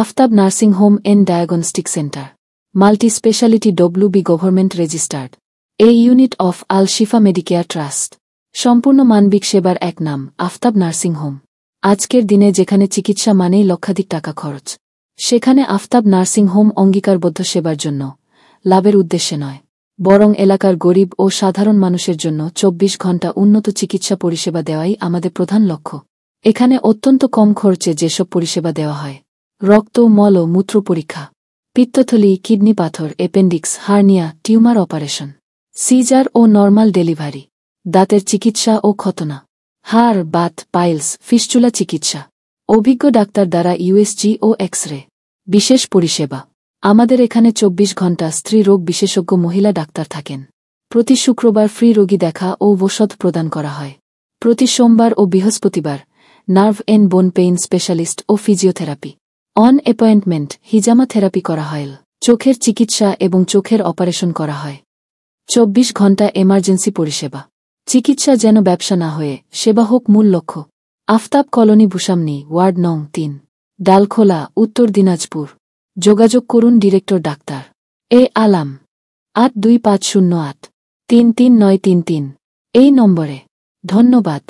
Aftab nursing home and diagnostic centre, multi speciality WB government registered, a unit of Al Shifa medicare trust. সম্পূর্ণ মানবিক সেবার এক নাম আফতাব নার্সিং হোম। আজকের দিনে যেখানে চিকিৎসা মানেই লক্ষাধিক টাকা খরচ, সেখানে আফতাব নার্সিং হোম অঙ্গীকারবদ্ধ সেবার জন্য, লাভের উদ্দেশ্যে নয়, বরং এলাকার গরিব ও সাধারণ মানুষের জন্য 24 ঘণ্টা উন্নত চিকিৎসা পরিষেবা দেওয়াই আমাদের প্রধান লক্ষ্য। এখানে অত্যন্ত কম খরচে যেসব পরিষেবা দেওয়া হয়: রক্ত, মল ও মূত্র পরীক্ষা, পিত্তথলি, কিডনি পাথর, appendix, hernia, tumour operation, caesar ও নরমাল ডেলিভারি, দাঁতের চিকিৎসা ও খতনা, হাড়, বাত, পাইলস, ফিস্চুলা চিকিৎসা, অভিজ্ঞ ডাক্তার দ্বারা ইউএসজি ও এক্স-রে। বিশেষ পরিষেবা: আমাদের এখানে 24 ঘণ্টা স্ত্রী রোগ বিশেষজ্ঞ মহিলা ডাক্তার থাকেন। প্রতি শুক্রবার ফ্রি রোগী দেখা ও ওষুধ প্রদান করা হয়। প্রতি সোমবার ও বৃহস্পতিবার nerve and bone pain specialist ও ফিজিওথেরাপি, অন অ্যাপয়েন্টমেন্ট হিজামা থেরাপি করা হয়। চোখের চিকিৎসা এবং চোখের অপারেশন করা হয়। 24 ঘণ্টা এমার্জেন্সি পরিষেবা। চিকিৎসা যেন ব্যবসা না হয়ে সেবা হোক মূল লক্ষ্য। আফতাব কলোনি, ভূসামনি, ওয়ার্ড নং 3, ডালখোলা, উত্তর দিনাজপুর। যোগাযোগ করুন ডিরেক্টর ডাক্তার এ আলাম, 8250833933 এই নম্বরে। ধন্যবাদ।